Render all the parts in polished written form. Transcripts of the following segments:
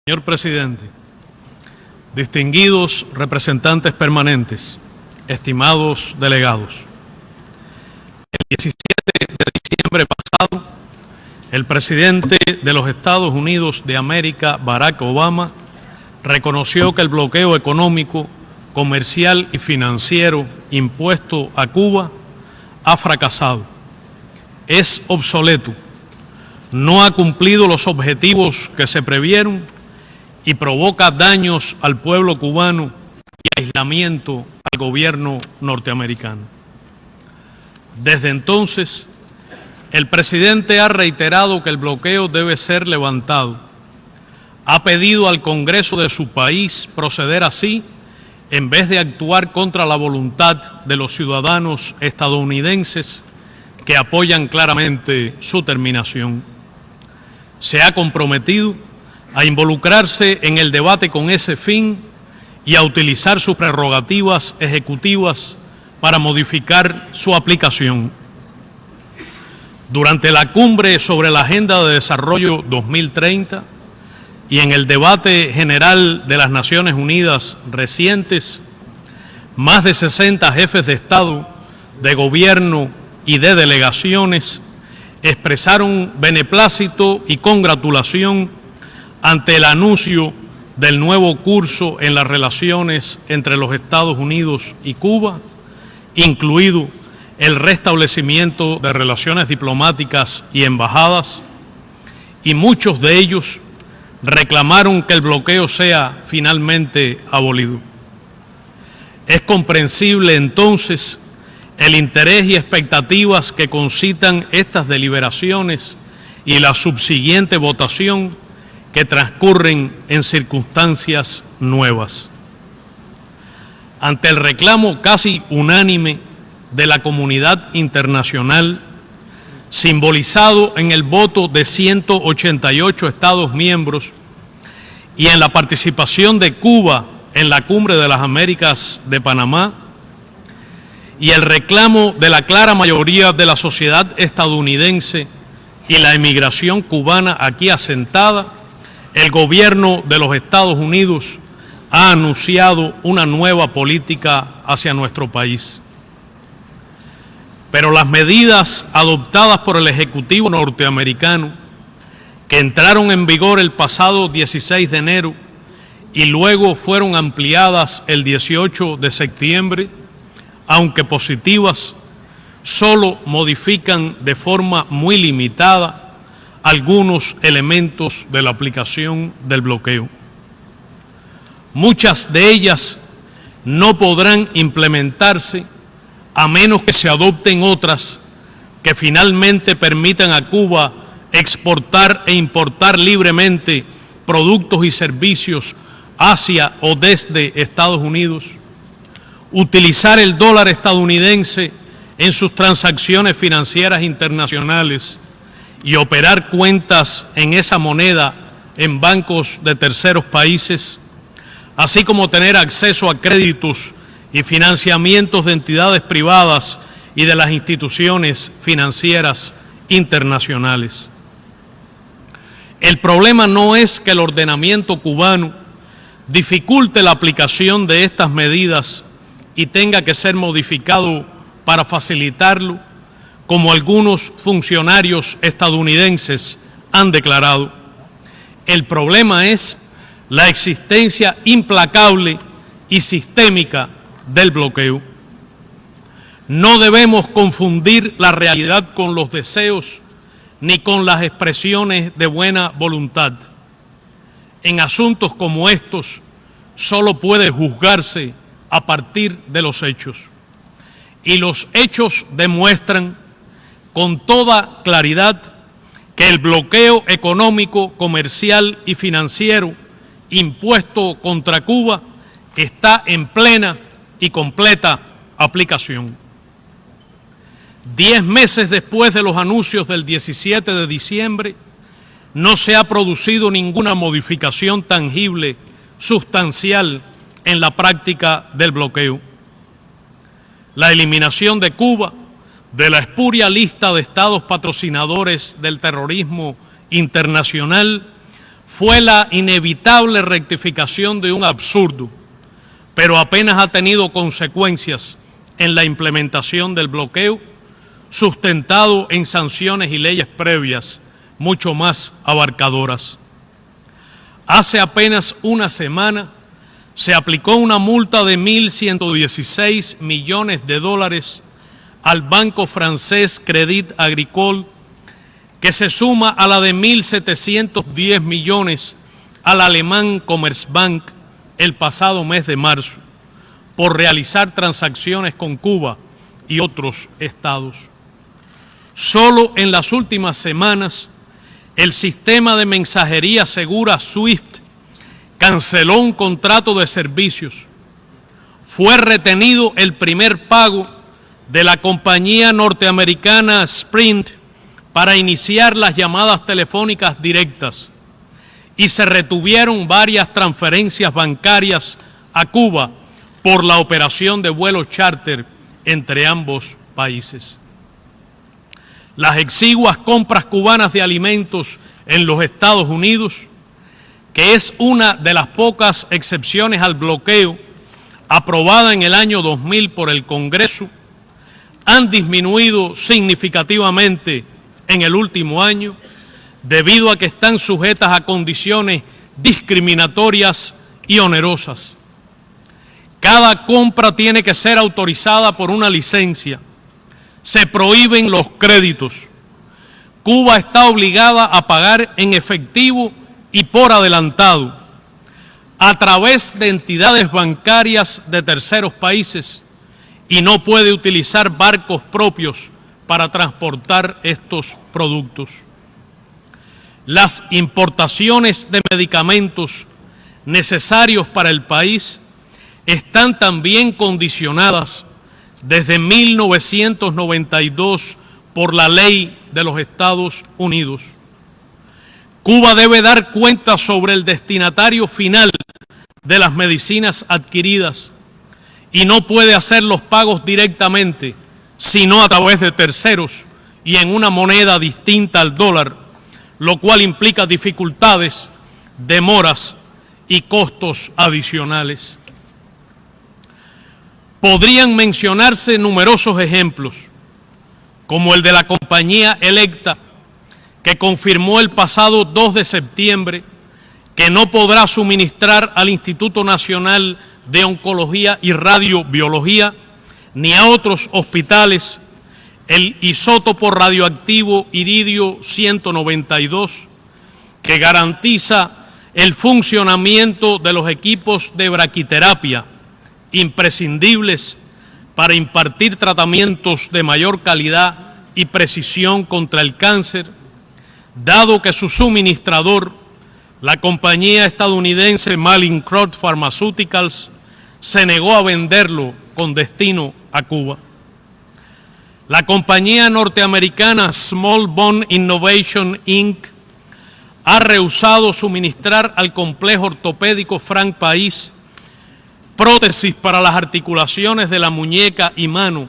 Señor presidente, distinguidos representantes permanentes, estimados delegados, el 17 de diciembre pasado, el presidente de los Estados Unidos de América, Barack Obama, reconoció que el bloqueo económico, comercial y financiero impuesto a Cuba ha fracasado, es obsoleto, no ha cumplido los objetivos que se previeron y provoca daños al pueblo cubano y aislamiento al gobierno norteamericano. Desde entonces, el presidente ha reiterado que el bloqueo debe ser levantado. Ha pedido al Congreso de su país proceder así, en vez de actuar contra la voluntad de los ciudadanos estadounidenses que apoyan claramente su terminación. Se ha comprometido a involucrarse en el debate con ese fin y a utilizar sus prerrogativas ejecutivas para modificar su aplicación. Durante la cumbre sobre la Agenda de Desarrollo 2030 y en el debate general de las Naciones Unidas recientes, más de 60 jefes de Estado, de gobierno y de delegaciones expresaron beneplácito y congratulación ante el anuncio del nuevo curso en las relaciones entre los Estados Unidos y Cuba, incluido el restablecimiento de relaciones diplomáticas y embajadas, y muchos de ellos reclamaron que el bloqueo sea finalmente abolido. Es comprensible entonces el interés y expectativas que concitan estas deliberaciones y la subsiguiente votación que transcurren en circunstancias nuevas. Ante el reclamo casi unánime de la comunidad internacional, simbolizado en el voto de 188 Estados miembros y en la participación de Cuba en la Cumbre de las Américas de Panamá, y el reclamo de la clara mayoría de la sociedad estadounidense y la emigración cubana aquí asentada, el gobierno de los Estados Unidos ha anunciado una nueva política hacia nuestro país. Pero las medidas adoptadas por el Ejecutivo norteamericano, que entraron en vigor el pasado 16 de enero y luego fueron ampliadas el 18 de septiembre, aunque positivas, solo modifican de forma muy limitada algunos elementos de la aplicación del bloqueo. Muchas de ellas no podrán implementarse a menos que se adopten otras que finalmente permitan a Cuba exportar e importar libremente productos y servicios hacia o desde Estados Unidos, utilizar el dólar estadounidense en sus transacciones financieras internacionales y operar cuentas en esa moneda en bancos de terceros países, así como tener acceso a créditos y financiamientos de entidades privadas y de las instituciones financieras internacionales. El problema no es que el ordenamiento cubano dificulte la aplicación de estas medidas y tenga que ser modificado para facilitarlo, como algunos funcionarios estadounidenses han declarado. El problema es la existencia implacable y sistémica del bloqueo. No debemos confundir la realidad con los deseos ni con las expresiones de buena voluntad. En asuntos como estos, solo puede juzgarse a partir de los hechos. Y los hechos demuestran con toda claridad que el bloqueo económico, comercial y financiero impuesto contra Cuba está en plena y completa aplicación. 10 meses después de los anuncios del 17 de diciembre, no se ha producido ninguna modificación tangible, sustancial en la práctica del bloqueo. La eliminación de Cuba de la espuria lista de estados patrocinadores del terrorismo internacional fue la inevitable rectificación de un absurdo, pero apenas ha tenido consecuencias en la implementación del bloqueo, sustentado en sanciones y leyes previas mucho más abarcadoras. Hace apenas una semana se aplicó una multa de 1.116 millones de dólares al banco francés Crédit Agricole, que se suma a la de 1.710 millones al alemán Commerzbank el pasado mes de marzo, por realizar transacciones con Cuba y otros estados. Solo en las últimas semanas, el sistema de mensajería segura SWIFT canceló un contrato de servicios. Fue retenido el primer pago de la compañía norteamericana Sprint para iniciar las llamadas telefónicas directas y se retuvieron varias transferencias bancarias a Cuba por la operación de vuelos charter entre ambos países. Las exiguas compras cubanas de alimentos en los Estados Unidos, que es una de las pocas excepciones al bloqueo aprobada en el año 2000 por el Congreso, han disminuido significativamente en el último año debido a que están sujetas a condiciones discriminatorias y onerosas. Cada compra tiene que ser autorizada por una licencia. Se prohíben los créditos. Cuba está obligada a pagar en efectivo y por adelantado a través de entidades bancarias de terceros países y no puede utilizar barcos propios para transportar estos productos. Las importaciones de medicamentos necesarios para el país están también condicionadas desde 1992 por la ley de los Estados Unidos. Cuba debe dar cuenta sobre el destinatario final de las medicinas adquiridas y no puede hacer los pagos directamente, sino a través de terceros y en una moneda distinta al dólar, lo cual implica dificultades, demoras y costos adicionales. Podrían mencionarse numerosos ejemplos, como el de la compañía Electa, que confirmó el pasado 2 de septiembre que no podrá suministrar al Instituto Nacional de Oncología y Radiobiología ni a otros hospitales el isótopo radioactivo iridio 192, que garantiza el funcionamiento de los equipos de braquiterapia imprescindibles para impartir tratamientos de mayor calidad y precisión contra el cáncer, dado que su suministrador, la compañía estadounidense Mallinckrodt Pharmaceuticals, se negó a venderlo con destino a Cuba. La compañía norteamericana Small Bone Innovation Inc. ha rehusado suministrar al complejo ortopédico Frank País prótesis para las articulaciones de la muñeca y mano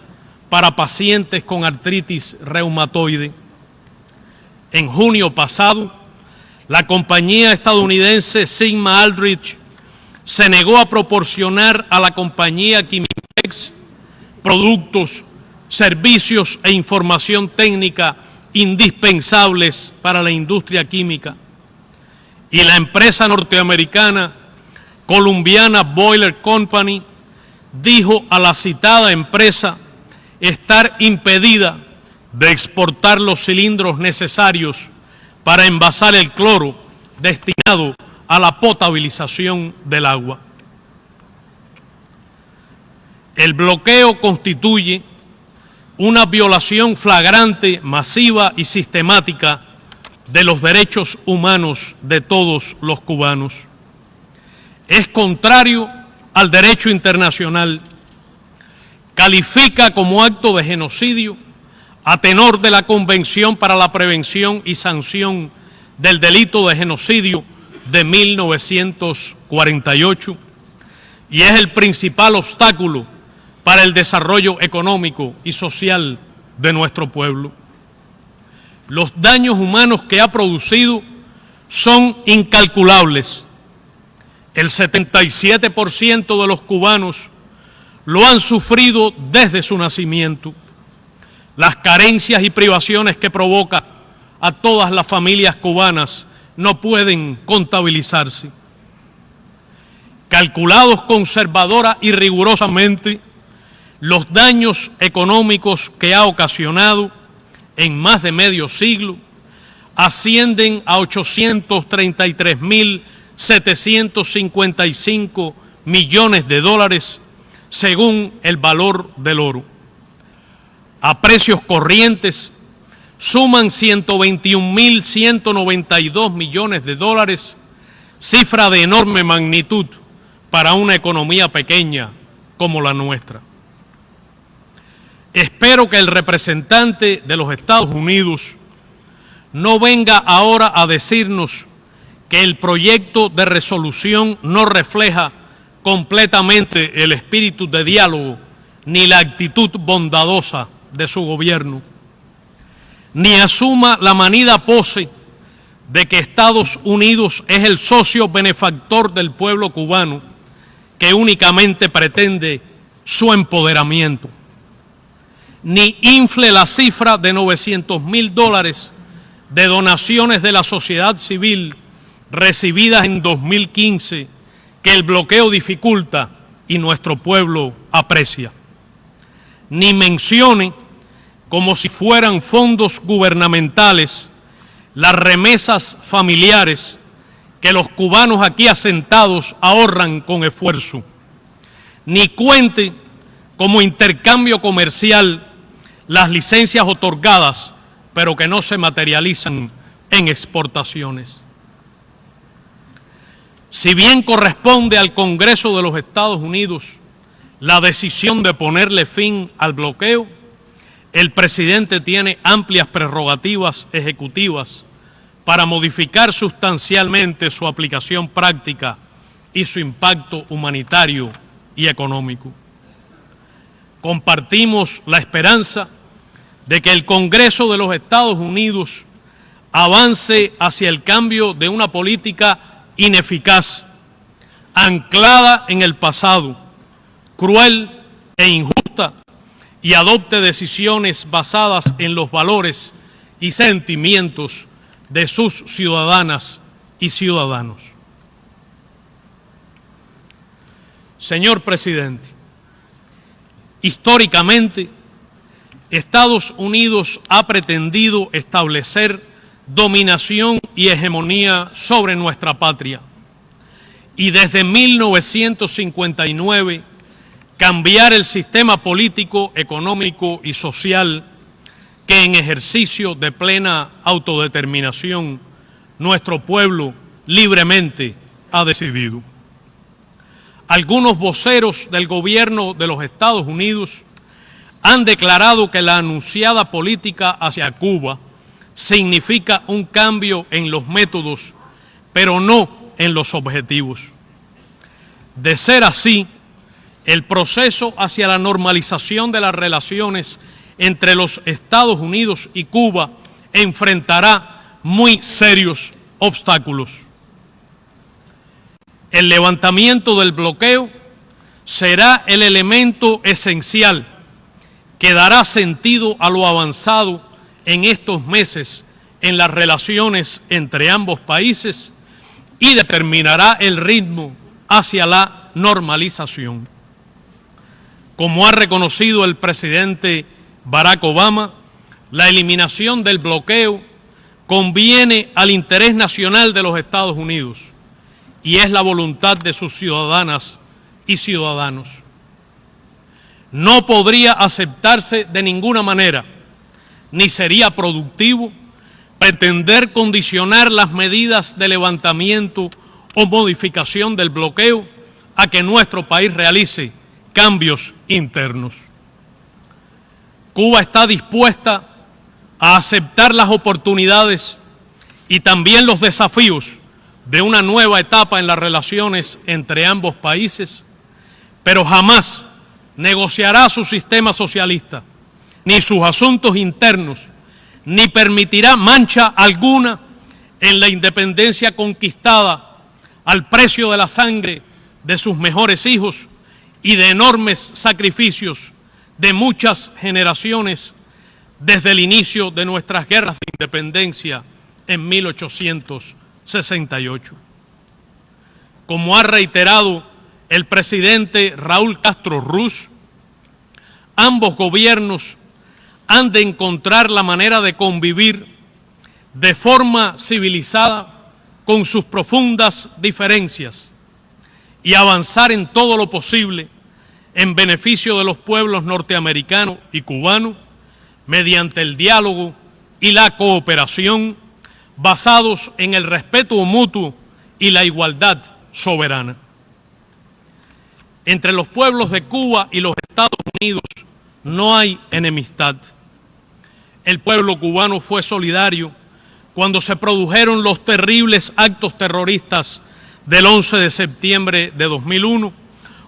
para pacientes con artritis reumatoide. En junio pasado, la compañía estadounidense Sigma Aldrich se negó a proporcionar a la compañía Quimipex productos, servicios e información técnica indispensables para la industria química. Y la empresa norteamericana Columbiana Boiler Company dijo a la citada empresa estar impedida de exportar los cilindros necesarios para envasar el cloro destinado a la potabilización del agua. El bloqueo constituye una violación flagrante, masiva y sistemática de los derechos humanos de todos los cubanos. Es contrario al derecho internacional, califica como acto de genocidio a tenor de la Convención para la Prevención y Sanción del Delito de Genocidio de 1948 y es el principal obstáculo para el desarrollo económico y social de nuestro pueblo. Los daños humanos que ha producido son incalculables. El 77% de los cubanos lo han sufrido desde su nacimiento. Las carencias y privaciones que provoca a todas las familias cubanas no pueden contabilizarse. Calculados conservadora y rigurosamente, los daños económicos que ha ocasionado en más de medio siglo ascienden a 833.755 millones de dólares según el valor del oro. A precios corrientes suman 121.192 millones de dólares, cifra de enorme magnitud para una economía pequeña como la nuestra. Espero que el representante de los Estados Unidos no venga ahora a decirnos que el proyecto de resolución no refleja completamente el espíritu de diálogo ni la actitud bondadosa de su gobierno, ni asuma la manida pose de que Estados Unidos es el socio benefactor del pueblo cubano que únicamente pretende su empoderamiento, ni infle la cifra de $900.000 de donaciones de la sociedad civil recibidas en 2015 que el bloqueo dificulta y nuestro pueblo aprecia. Ni mencione, como si fueran fondos gubernamentales, las remesas familiares que los cubanos aquí asentados ahorran con esfuerzo. Ni cuente como intercambio comercial las licencias otorgadas, pero que no se materializan en exportaciones. Si bien corresponde al Congreso de los Estados Unidos la decisión de ponerle fin al bloqueo, el presidente tiene amplias prerrogativas ejecutivas para modificar sustancialmente su aplicación práctica y su impacto humanitario y económico. Compartimos la esperanza de que el Congreso de los Estados Unidos avance hacia el cambio de una política ineficaz, anclada en el pasado, cruel e injusta, y adopte decisiones basadas en los valores y sentimientos de sus ciudadanas y ciudadanos. Señor presidente, históricamente, Estados Unidos ha pretendido establecer dominación y hegemonía sobre nuestra patria y desde 1959 cambiar el sistema político, económico y social que en ejercicio de plena autodeterminación nuestro pueblo libremente ha decidido. Algunos voceros del gobierno de los Estados Unidos han declarado que la anunciada política hacia Cuba significa un cambio en los métodos, pero no en los objetivos. De ser así, el proceso hacia la normalización de las relaciones entre los Estados Unidos y Cuba enfrentará muy serios obstáculos. El levantamiento del bloqueo será el elemento esencial que dará sentido a lo avanzado en estos meses en las relaciones entre ambos países y determinará el ritmo hacia la normalización. Como ha reconocido el presidente Barack Obama, la eliminación del bloqueo conviene al interés nacional de los Estados Unidos y es la voluntad de sus ciudadanas y ciudadanos. No podría aceptarse de ninguna manera, ni sería productivo, pretender condicionar las medidas de levantamiento o modificación del bloqueo a que nuestro país realice cambios internos. Cuba está dispuesta a aceptar las oportunidades y también los desafíos de una nueva etapa en las relaciones entre ambos países, pero jamás negociará su sistema socialista, ni sus asuntos internos, ni permitirá mancha alguna en la independencia conquistada al precio de la sangre de sus mejores hijos y de enormes sacrificios de muchas generaciones desde el inicio de nuestras guerras de independencia en 1868. Como ha reiterado el presidente Raúl Castro Ruz, ambos gobiernos han de encontrar la manera de convivir de forma civilizada con sus profundas diferencias y avanzar en todo lo posible en beneficio de los pueblos norteamericano y cubano mediante el diálogo y la cooperación basados en el respeto mutuo y la igualdad soberana. Entre los pueblos de Cuba y los Estados Unidos no hay enemistad. El pueblo cubano fue solidario cuando se produjeron los terribles actos terroristas del 11 de septiembre de 2001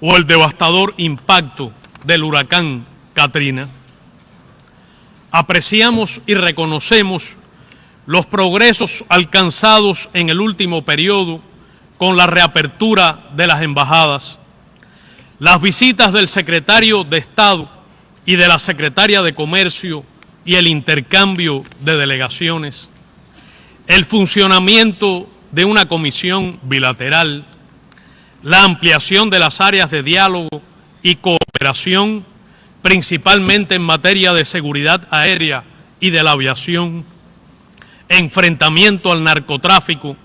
o el devastador impacto del huracán Katrina. Apreciamos y reconocemos los progresos alcanzados en el último periodo con la reapertura de las embajadas, las visitas del secretario de Estado y de la secretaria de Comercio y el intercambio de delegaciones, el funcionamiento de una comisión bilateral, la ampliación de las áreas de diálogo y cooperación, principalmente en materia de seguridad aérea y de la aviación, enfrentamiento al narcotráfico,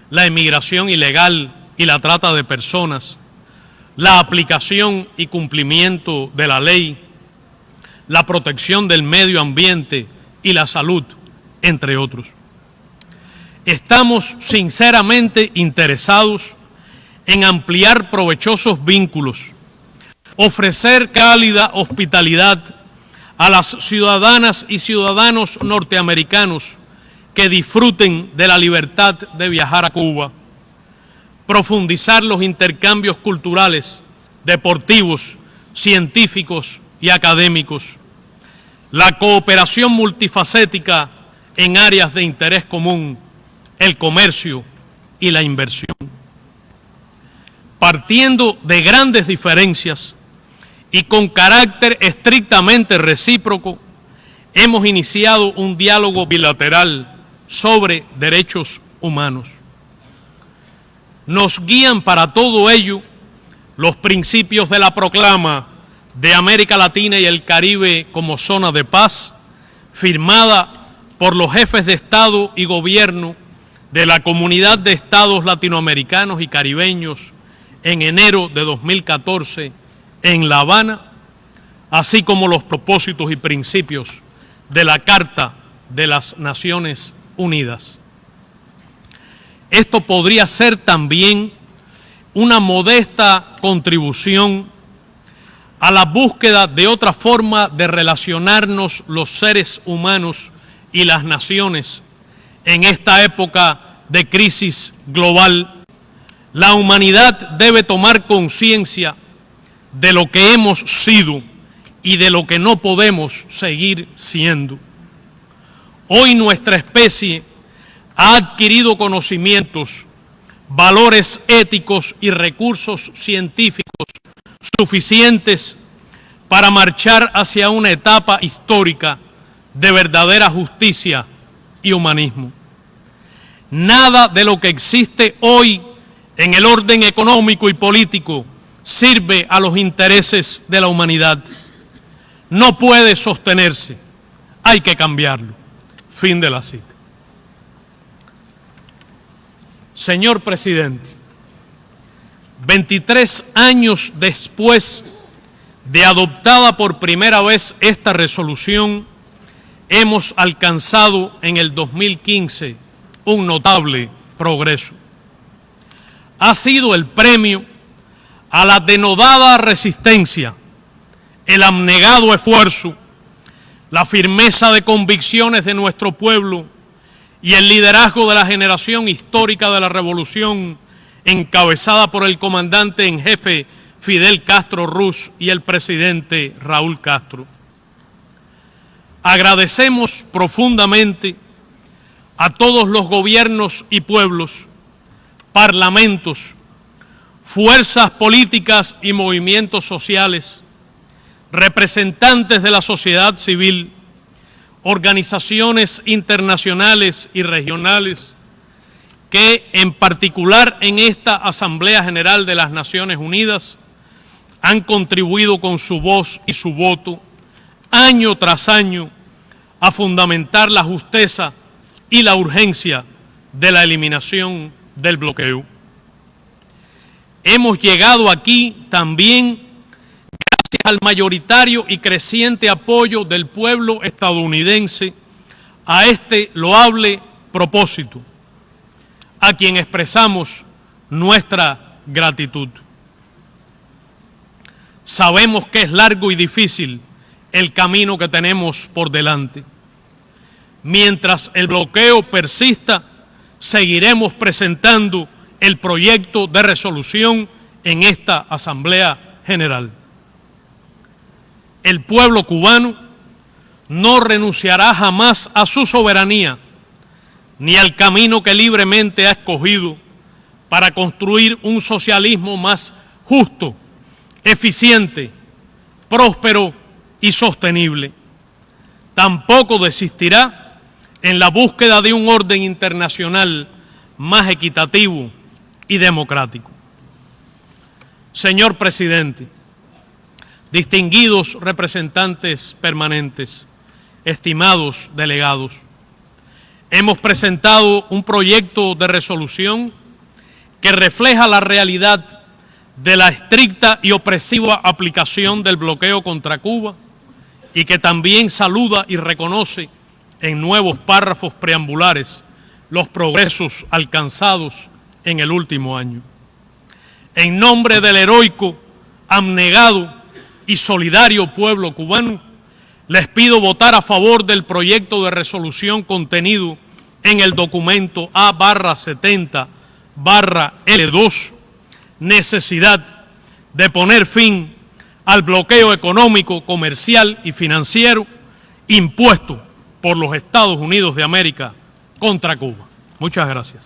la emigración ilegal y la trata de personas, la aplicación y cumplimiento de la ley, la protección del medio ambiente y la salud, entre otros. Estamos sinceramente interesados en ampliar provechosos vínculos, ofrecer cálida hospitalidad a las ciudadanas y ciudadanos norteamericanos que disfruten de la libertad de viajar a Cuba, profundizar los intercambios culturales, deportivos, científicos y académicos, la cooperación multifacética en áreas de interés común, el comercio y la inversión. Partiendo de grandes diferencias y con carácter estrictamente recíproco, hemos iniciado un diálogo bilateral sobre derechos humanos. Nos guían para todo ello los principios de la proclama de América Latina y el Caribe como zona de paz, firmada por los jefes de Estado y Gobierno de la Comunidad de Estados Latinoamericanos y Caribeños en enero de 2014 en La Habana, así como los propósitos y principios de la Carta de las Naciones Unidas. Esto podría ser también una modesta contribución a la búsqueda de otra forma de relacionarnos los seres humanos y las naciones en esta época de crisis global. La humanidad debe tomar conciencia de lo que hemos sido y de lo que no podemos seguir siendo. Hoy nuestra especie ha adquirido conocimientos, valores éticos y recursos científicos suficientes para marchar hacia una etapa histórica de verdadera justicia y humanismo. Nada de lo que existe hoy en el orden económico y político sirve a los intereses de la humanidad. No puede sostenerse, hay que cambiarlo. Fin de la cita. Señor presidente, 23 años después de adoptada por primera vez esta resolución, hemos alcanzado en el 2015 un notable progreso. Ha sido el premio a la denodada resistencia, el abnegado esfuerzo, la firmeza de convicciones de nuestro pueblo y el liderazgo de la generación histórica de la revolución encabezada por el comandante en jefe Fidel Castro Ruz y el presidente Raúl Castro. Agradecemos profundamente a todos los gobiernos y pueblos, parlamentos, fuerzas políticas y movimientos sociales, representantes de la sociedad civil, organizaciones internacionales y regionales, que en particular en esta Asamblea General de las Naciones Unidas han contribuido con su voz y su voto año tras año a fundamentar la justeza y la urgencia de la eliminación del bloqueo. Hemos llegado aquí también gracias al mayoritario y creciente apoyo del pueblo estadounidense a este loable propósito, a quien expresamos nuestra gratitud. Sabemos que es largo y difícil el camino que tenemos por delante. Mientras el bloqueo persista, seguiremos presentando el proyecto de resolución en esta Asamblea General. El pueblo cubano no renunciará jamás a su soberanía ni al camino que libremente ha escogido para construir un socialismo más justo, eficiente, próspero y sostenible. Tampoco desistirá en la búsqueda de un orden internacional más equitativo y democrático. Señor Presidente, distinguidos representantes permanentes, estimados delegados, hemos presentado un proyecto de resolución que refleja la realidad de la estricta y opresiva aplicación del bloqueo contra Cuba y que también saluda y reconoce en nuevos párrafos preambulares los progresos alcanzados en el último año. En nombre del heroico, abnegado y solidario pueblo cubano, les pido votar a favor del proyecto de resolución contenido en el documento A/70/L2, necesidad de poner fin al bloqueo económico, comercial y financiero impuesto por los Estados Unidos de América contra Cuba. Muchas gracias.